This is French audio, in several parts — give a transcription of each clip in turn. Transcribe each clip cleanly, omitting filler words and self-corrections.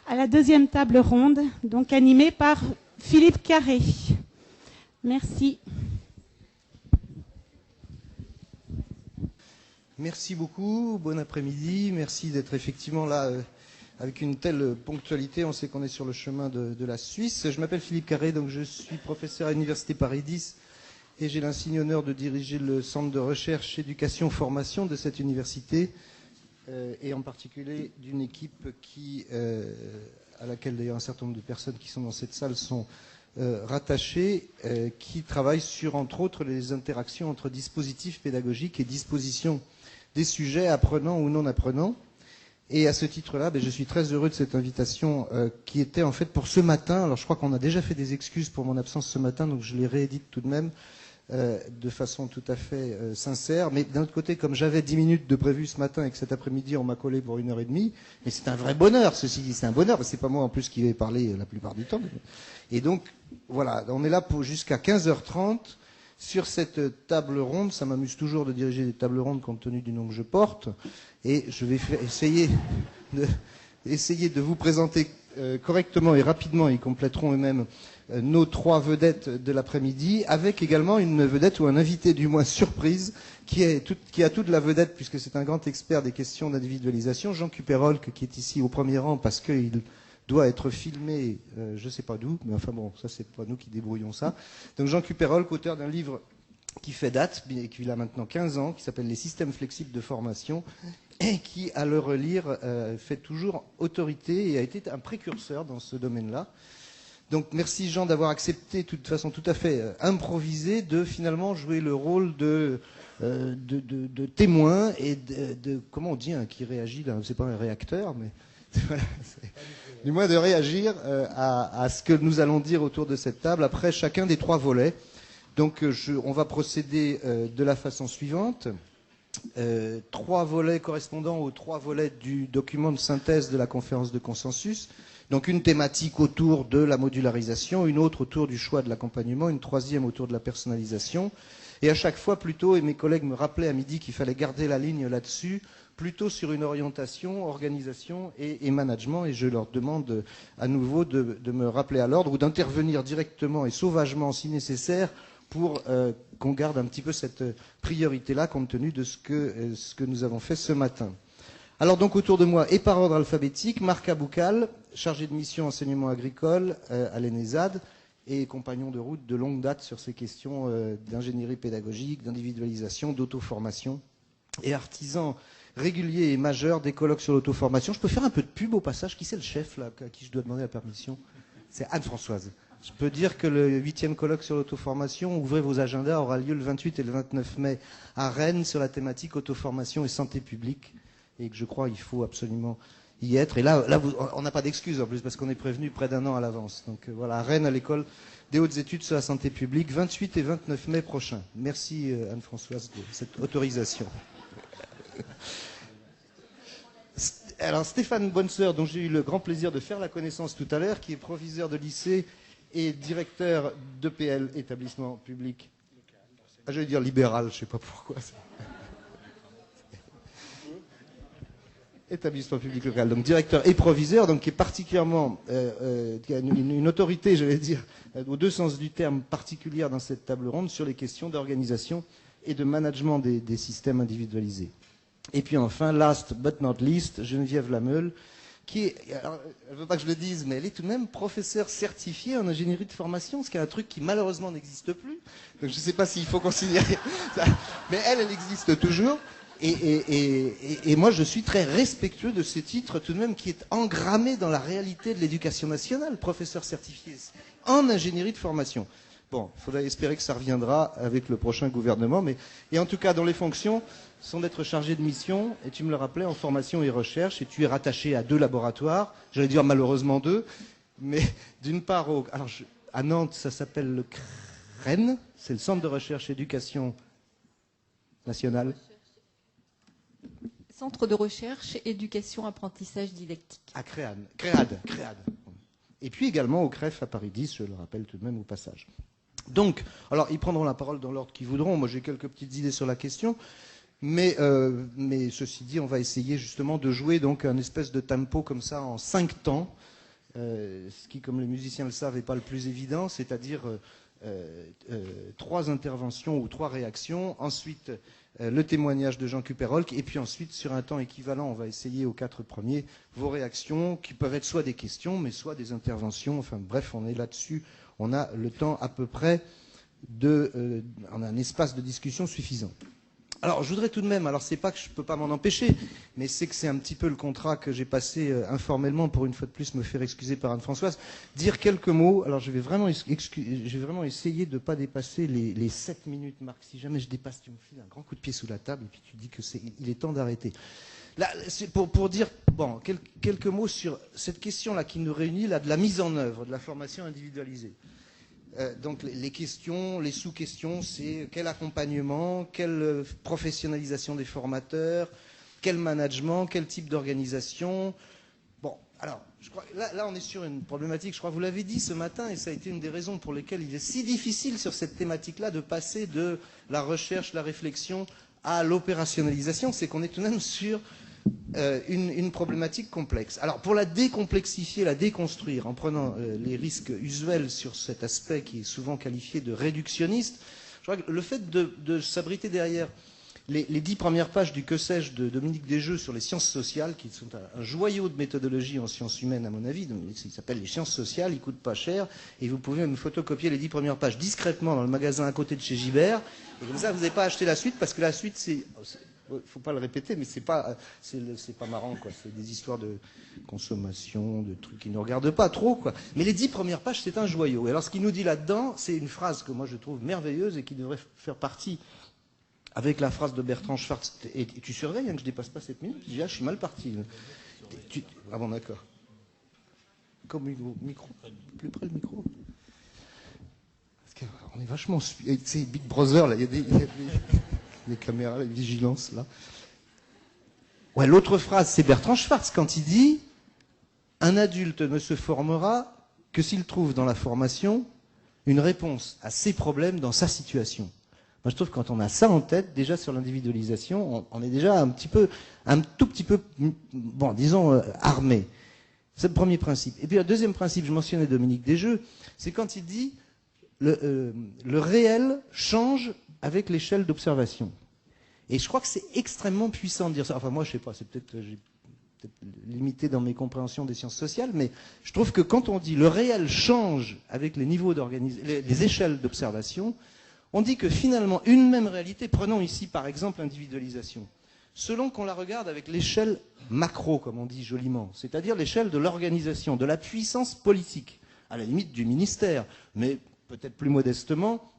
à la deuxième table ronde, donc animée par Philippe Carré. Merci. Merci beaucoup, bon après-midi, merci d'être effectivement là avec une telle ponctualité. On sait qu'on est sur le chemin de la Suisse. Je m'appelle Philippe Carré, donc je suis professeur à l'Université Paris X et j'ai l'insigne honneur de diriger le centre de recherche, éducation, formation de cette université et en particulier d'une équipe à laquelle d'ailleurs un certain nombre de personnes qui sont dans cette salle sont rattachées, qui travaille sur, entre autres, les interactions entre dispositifs pédagogiques et dispositions des sujets apprenants ou non apprenants. Et à ce titre-là, je suis très heureux de cette invitation qui était en fait pour ce matin. Alors je crois qu'on a déjà fait des excuses pour mon absence ce matin, donc je les réédite tout de même de façon tout à fait sincère. Mais d'un autre côté, comme j'avais 10 minutes de prévu ce matin et que cet après-midi on m'a collé pour 1h30, mais c'est un vrai bonheur, ceci dit, c'est un bonheur, parce que c'est pas moi en plus qui vais parler la plupart du temps. Et donc, voilà, on est là pour jusqu'à 15h30. Sur cette table ronde, ça m'amuse toujours de diriger des tables rondes compte tenu du nom que je porte, et je vais essayer de vous présenter correctement et rapidement, ils compléteront eux-mêmes nos trois vedettes de l'après-midi, avec également une vedette ou un invité du moins surprise, qui a toute la vedette, puisque c'est un grand expert des questions d'individualisation, Jean Cupérol, qui est ici au premier rang parce qu'il doit être filmé, je ne sais pas d'où, mais enfin bon, ça c'est pas nous qui débrouillons ça. Donc Jean Cupérol, auteur d'un livre qui fait date, et qui a maintenant 15 ans, qui s'appelle Les systèmes flexibles de formation, et qui, à le relire, fait toujours autorité et a été un précurseur dans ce domaine-là. Donc merci Jean d'avoir accepté de façon tout à fait improvisée de finalement jouer le rôle de témoin et de comment on dit qui réagit là, c'est pas un réacteur, mais voilà, du moins de réagir à ce que nous allons dire autour de cette table après chacun des trois volets. Donc on va procéder de la façon suivante. Trois volets correspondant aux trois volets du document de synthèse de la conférence de consensus. Donc une thématique autour de la modularisation, une autre autour du choix de l'accompagnement, une troisième autour de la personnalisation. Et à chaque fois plutôt, et mes collègues me rappelaient à midi qu'il fallait garder la ligne là-dessus, plutôt sur une orientation, organisation et management. Et je leur demande à nouveau de me rappeler à l'ordre ou d'intervenir directement et sauvagement si nécessaire pour qu'on garde un petit peu cette priorité-là compte tenu de ce que nous avons fait ce matin. Alors donc autour de moi, et par ordre alphabétique, Marc Aboukal, chargé de mission enseignement agricole à l'ENESAD et compagnon de route de longue date sur ces questions d'ingénierie pédagogique, d'individualisation, d'auto-formation et artisan régulier et majeur des colloques sur l'auto-formation. Je peux faire un peu de pub au passage. Qui c'est le chef là, à qui je dois demander la permission? C'est Anne-Françoise. Je peux dire que le 8e colloque sur l'auto-formation, ouvrez vos agendas, aura lieu le 28 et le 29 mai à Rennes sur la thématique auto-formation et santé publique. Et que je crois qu'il faut absolument y être. Et là on n'a pas d'excuse en plus, parce qu'on est prévenu près d'un an à l'avance. Donc voilà, à Rennes, à l'école des hautes études sur la santé publique, 28 et 29 mai prochain. Merci Anne-Françoise de cette autorisation. Alors Stéphane Bonsoeur, dont j'ai eu le grand plaisir de faire la connaissance tout à l'heure, qui est proviseur de lycée et directeur d'EPL, établissement public. Ah, j'allais dire libéral, je ne sais pas pourquoi. Établissement public local, donc directeur et proviseur, donc qui est particulièrement, qui a une autorité, j'allais dire, aux deux sens du terme, particulière dans cette table ronde sur les questions d'organisation et de management des systèmes individualisés. Et puis enfin, last but not least, Geneviève Lameule, qui est, alors, elle ne veut pas que je le dise, mais elle est tout de même professeure certifiée en ingénierie de formation, ce qui est un truc qui malheureusement n'existe plus. Donc je ne sais pas s'il faut considérer ça, mais elle existe toujours. Et moi, je suis très respectueux de ce titre, tout de même, qui est engrammé dans la réalité de l'éducation nationale, professeur certifié en ingénierie de formation. Bon, il faudra espérer que ça reviendra avec le prochain gouvernement, et en tout cas, dont les fonctions sont d'être chargé de mission, et tu me le rappelais, en formation et recherche, et tu es rattaché à 2 laboratoires, j'allais dire malheureusement 2, mais d'une part, à Nantes, ça s'appelle le CREN, c'est le Centre de recherche et éducation nationale. Centre de recherche, éducation, apprentissage didactique. À Créade. Et puis également au CREF à Paris 10, je le rappelle tout de même au passage. Donc, alors ils prendront la parole dans l'ordre qu'ils voudront. Moi j'ai quelques petites idées sur la question. Mais ceci dit, on va essayer justement de jouer donc un espèce de tempo comme ça en 5 temps, ce qui, comme les musiciens le savent, n'est pas le plus évident, c'est-à-dire 3 interventions ou 3 réactions, ensuite le témoignage de Jean Kuperolk, et puis ensuite, sur un temps équivalent, on va essayer aux 4 premiers, vos réactions, qui peuvent être soit des questions, mais soit des interventions, enfin bref, on est là-dessus, on a le temps à peu près on a un espace de discussion suffisant. Alors, je voudrais tout de même, alors c'est pas que je peux pas m'en empêcher, mais c'est que c'est un petit peu le contrat que j'ai passé informellement pour une fois de plus me faire excuser par Anne-Françoise, dire quelques mots. Alors, je vais vraiment essayer de ne pas dépasser les 7 minutes, Marc. Si jamais je dépasse, tu me files un grand coup de pied sous la table et puis tu dis il est temps d'arrêter. Là, c'est pour dire, bon, quelques mots sur cette question-là qui nous réunit, là, de la mise en œuvre de la formation individualisée. Donc les questions, les sous-questions, c'est quel accompagnement, quelle professionnalisation des formateurs, quel management, quel type d'organisation. Bon, alors, je crois, là on est sur une problématique, je crois que vous l'avez dit ce matin, et ça a été une des raisons pour lesquelles il est si difficile sur cette thématique-là de passer de la recherche, la réflexion à l'opérationnalisation, c'est qu'on est tout de même sur une problématique complexe. Alors, pour la décomplexifier, la déconstruire, en prenant les risques usuels sur cet aspect qui est souvent qualifié de réductionniste, je crois que le fait de s'abriter derrière les 10 premières pages du que sais-je de Dominique Desjeux sur les sciences sociales, qui sont un joyau de méthodologie en sciences humaines, à mon avis, il s'appelle les sciences sociales, il coûte pas cher, et vous pouvez même photocopier les 10 premières pages discrètement dans le magasin à côté de chez Gibert, et comme ça, vous n'avez pas acheté la suite, parce que la suite, c'est... faut pas le répéter, mais c'est pas marrant, quoi. C'est des histoires de consommation, de trucs qui ne regardent pas trop, quoi. Mais les 10 premières pages, c'est un joyau. Et alors, ce qu'il nous dit là-dedans, c'est une phrase que moi je trouve merveilleuse et qui devrait faire partie avec la phrase de Bertrand Schwartz. Et tu surveilles, hein, que je dépasse pas 7 minutes. Je suis mal parti. Ah bon, d'accord. Comme micro, plus près le micro. Parce qu'on est vachement. C'est Big Brother, là. Il y a les caméras, la vigilance, là. Ouais, l'autre phrase, c'est Bertrand Schwartz quand il dit « Un adulte ne se formera que s'il trouve dans la formation une réponse à ses problèmes dans sa situation. » Moi, je trouve que quand on a ça en tête, déjà sur l'individualisation, on est déjà un tout petit peu, bon, disons, armé. C'est le premier principe. Et puis, le deuxième principe, je mentionnais Dominique Desjeux, c'est quand il dit le réel change avec l'échelle d'observation. Et je crois que c'est extrêmement puissant de dire ça. Enfin, moi, je sais pas, j'ai peut-être limité dans mes compréhensions des sciences sociales, mais je trouve que quand on dit le réel change avec les niveaux les échelles d'observation, on dit que finalement, une même réalité, prenons ici par exemple l'individualisation, selon qu'on la regarde avec l'échelle macro, comme on dit joliment, c'est-à-dire l'échelle de l'organisation, de la puissance politique, à la limite du ministère, mais peut-être plus modestement,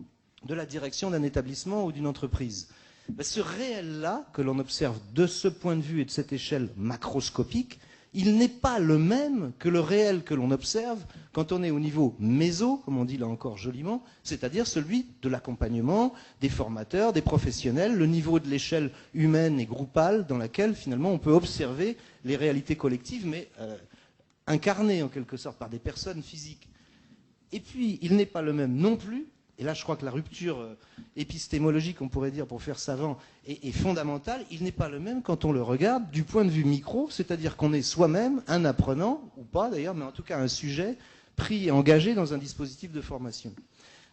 de la direction d'un établissement ou d'une entreprise. Ben, ce réel-là, que l'on observe de ce point de vue et de cette échelle macroscopique, il n'est pas le même que le réel que l'on observe quand on est au niveau méso, comme on dit là encore joliment, c'est-à-dire celui de l'accompagnement, des formateurs, des professionnels, le niveau de l'échelle humaine et groupale dans laquelle finalement on peut observer les réalités collectives, mais incarnées en quelque sorte par des personnes physiques. Et puis, il n'est pas le même non plus, et là je crois que la rupture épistémologique, on pourrait dire pour faire savant, est fondamentale, il n'est pas le même quand on le regarde du point de vue micro, c'est-à-dire qu'on est soi-même un apprenant, ou pas d'ailleurs, mais en tout cas un sujet pris et engagé dans un dispositif de formation.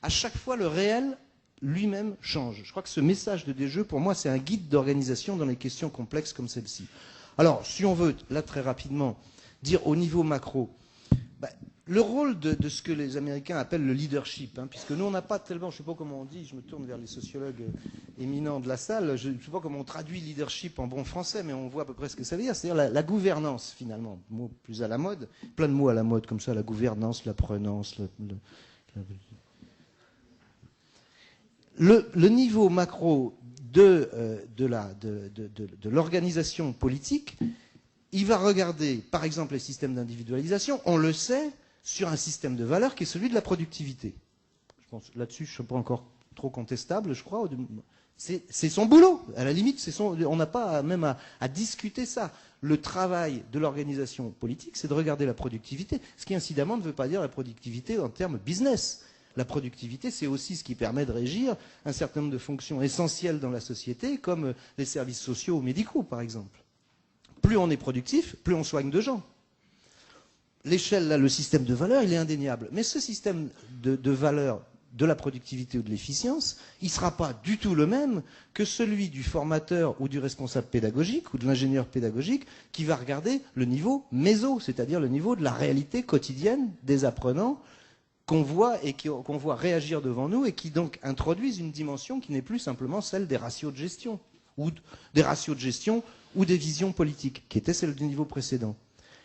À chaque fois, le réel lui-même change. Je crois que ce message de Desjeux, pour moi, c'est un guide d'organisation dans les questions complexes comme celle-ci. Alors, si on veut, là très rapidement, dire au niveau macro, le rôle de ce que les Américains appellent le leadership, hein, puisque nous on n'a pas tellement, je ne sais pas comment on dit, je me tourne vers les sociologues éminents de la salle, je ne sais pas comment on traduit leadership en bon français, mais on voit à peu près ce que ça veut dire, c'est-à-dire la gouvernance finalement, mot plus à la mode, plein de mots à la mode comme ça, la gouvernance, l'apprenance, le niveau macro de l'organisation politique, il va regarder par exemple les systèmes d'individualisation, on le sait, sur un système de valeurs qui est celui de la productivité. Je pense là-dessus, je ne suis pas encore trop contestable, je crois. C'est son boulot. À la limite, on n'a pas même à discuter ça. Le travail de l'organisation politique, c'est de regarder la productivité. Ce qui, incidemment, ne veut pas dire la productivité en termes business. La productivité, c'est aussi ce qui permet de régir un certain nombre de fonctions essentielles dans la société, comme les services sociaux ou médicaux, par exemple. Plus on est productif, plus on soigne de gens. L'échelle, là, le système de valeur, il est indéniable. Mais ce système de valeur de la productivité ou de l'efficience, il ne sera pas du tout le même que celui du formateur ou du responsable pédagogique ou de l'ingénieur pédagogique qui va regarder le niveau méso, c'est-à-dire le niveau de la réalité quotidienne des apprenants qu'on voit et qu'on voit réagir devant nous et qui donc introduisent une dimension qui n'est plus simplement celle des ratios de gestion ou des visions politiques, qui était celle du niveau précédent.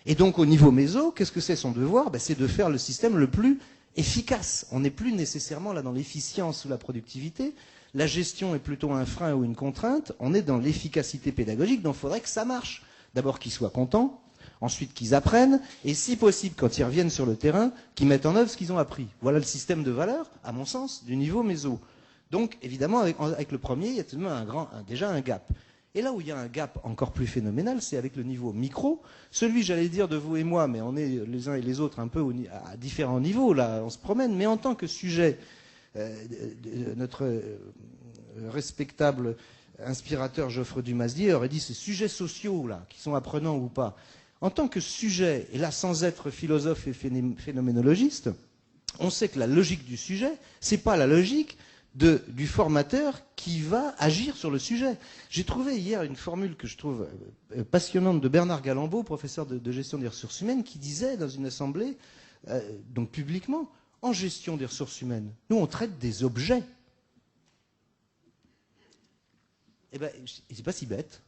Et donc au niveau méso, qu'est-ce que c'est son devoir? C'est de faire le système le plus efficace. On n'est plus nécessairement là dans l'efficience ou la productivité. La gestion est plutôt un frein ou une contrainte. On est dans l'efficacité pédagogique, donc il faudrait que ça marche. D'abord qu'ils soient contents, ensuite qu'ils apprennent, et si possible, quand ils reviennent sur le terrain, qu'ils mettent en œuvre ce qu'ils ont appris. Voilà le système de valeur, à mon sens, du niveau méso. Donc, évidemment, avec le premier, il y a tout de même déjà un gap. Et là où il y a un gap encore plus phénoménal, c'est avec le niveau micro. Celui, j'allais dire, de vous et moi, mais on est les uns et les autres un peu à différents niveaux, là, on se promène. Mais en tant que sujet, notre respectable inspirateur Geoffroy Dumasdier aurait dit ces sujets sociaux, là, qui sont apprenants ou pas. En tant que sujet, et là sans être philosophe et phénoménologiste, on sait que la logique du sujet, c'est pas la logique du formateur qui va agir sur le sujet. J'ai trouvé hier une formule que je trouve passionnante de Bernard Galambeau, professeur de gestion des ressources humaines, qui disait dans une assemblée, donc publiquement, en gestion des ressources humaines, nous on traite des objets. Eh bien, c'est pas si bête.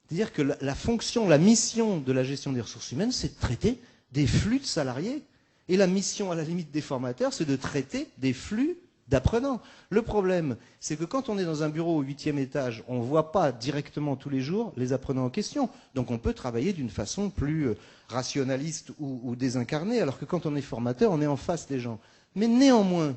C'est-à-dire que la fonction, la mission de la gestion des ressources humaines, c'est de traiter des flux de salariés. Et la mission, à la limite, des formateurs, c'est de traiter des flux d'apprenants. Le problème, c'est que quand on est dans un bureau au 8e étage, on ne voit pas directement tous les jours les apprenants en question. Donc on peut travailler d'une façon plus rationaliste ou désincarnée, alors que quand on est formateur, on est en face des gens. Mais néanmoins,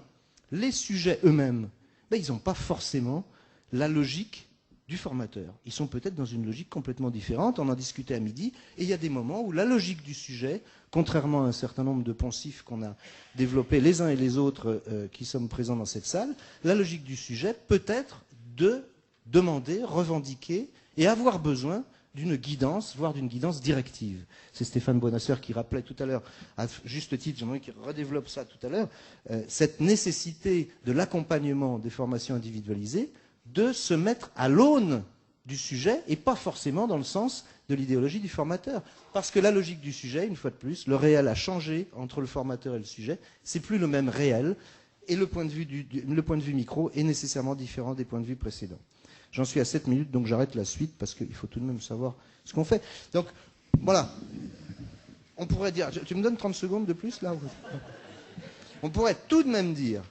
les sujets eux-mêmes, ils n'ont pas forcément la logique du formateur. Ils sont peut-être dans une logique complètement différente. On en discutait à midi. Et il y a des moments où la logique du sujet, contrairement à un certain nombre de poncifs qu'on a développés les uns et les autres qui sommes présents dans cette salle, la logique du sujet peut être de demander, revendiquer et avoir besoin d'une guidance, voire d'une guidance directive. C'est Stéphane Bonasseur qui rappelait tout à l'heure, à juste titre, j'aimerais qu'il redéveloppe ça tout à l'heure, cette nécessité de l'accompagnement des formations individualisées, de se mettre à l'aune du sujet et pas forcément dans le sens de l'idéologie du formateur. Parce que la logique du sujet, une fois de plus, le réel a changé entre le formateur et le sujet. C'est plus le même réel et le point de vue micro est nécessairement différent des points de vue précédents. J'en suis à 7 minutes, donc j'arrête la suite parce qu'il faut tout de même savoir ce qu'on fait. Donc, voilà. On pourrait dire... Tu me donnes 30 secondes de plus, là? On pourrait tout de même dire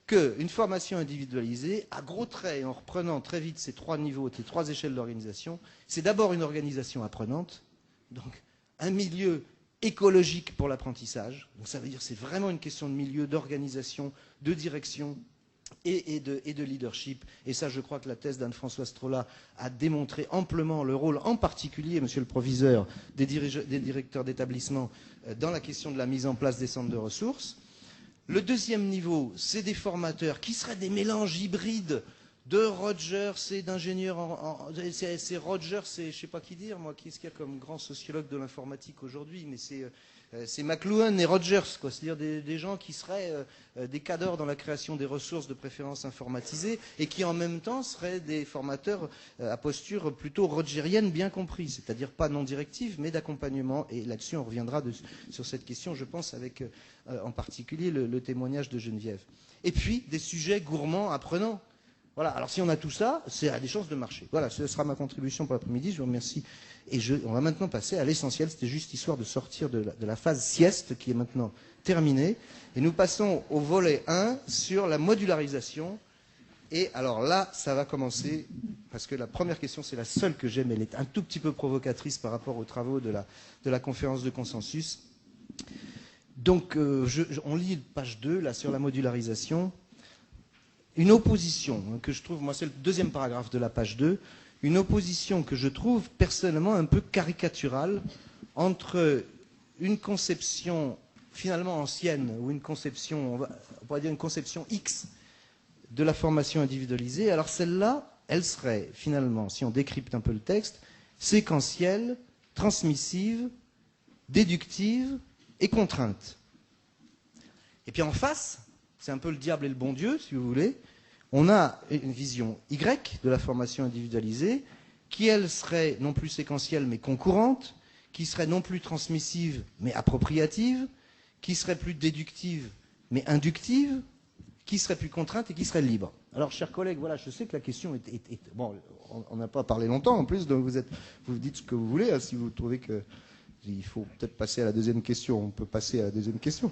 qu'une formation individualisée, à gros traits, en reprenant très vite ces trois niveaux, ces trois échelles d'organisation, c'est d'abord une organisation apprenante, donc un milieu écologique pour l'apprentissage. Donc ça veut dire que c'est vraiment une question de milieu, d'organisation, de direction et de leadership. Et ça, je crois que la thèse d'Anne-Françoise Strolla a démontré amplement le rôle, en particulier, monsieur le proviseur, des directeurs d'établissement dans la question de la mise en place des centres de ressources. Le deuxième niveau, c'est des formateurs qui seraient des mélanges hybrides de Rogers et d'ingénieurs. C'est Rogers, c'est je ne sais pas qui dire, moi, qu'est-ce qu'il y a comme grand sociologue de l'informatique aujourd'hui, mais c'est McLuhan et Rogers, quoi. C'est-à-dire des gens qui seraient des cadres dans la création des ressources de préférence informatisées et qui en même temps seraient des formateurs à posture plutôt rogerienne bien comprise, c'est-à-dire pas non directive mais d'accompagnement. Et là-dessus on reviendra sur cette question, je pense, avec en particulier le témoignage de Geneviève. Et puis des sujets gourmands apprenants. Voilà, alors si on a tout ça, c'est à des chances de marcher. Voilà, ce sera ma contribution pour l'après-midi, je vous remercie. Et on va maintenant passer à l'essentiel, c'était juste histoire de sortir de la phase sieste qui est maintenant terminée. Et nous passons au volet 1 sur la modularisation. Et alors là, ça va commencer, parce que la première question, c'est la seule que j'ai, mais elle est un tout petit peu provocatrice par rapport aux travaux de la conférence de consensus. Donc, on lit page 2, là, sur la modularisation. Une opposition que je trouve, moi c'est le deuxième paragraphe de la page 2, une opposition que je trouve personnellement un peu caricaturale entre une conception finalement ancienne, ou une conception, on pourrait dire une conception X de la formation individualisée, alors celle-là, elle serait finalement, si on décrypte un peu le texte, séquentielle, transmissive, déductive et contrainte. Et puis en face, c'est un peu le diable et le bon Dieu, si vous voulez, on a une vision Y de la formation individualisée, qui elle serait non plus séquentielle mais concourante, qui serait non plus transmissive mais appropriative, qui serait plus déductive mais inductive, qui serait plus contrainte et qui serait libre. Alors, chers collègues, voilà, je sais que la question est bon, on n'a pas parlé longtemps en plus, donc vous dites ce que vous voulez, hein, si vous trouvez qu'il faut peut-être passer à la deuxième question, on peut passer à la deuxième question.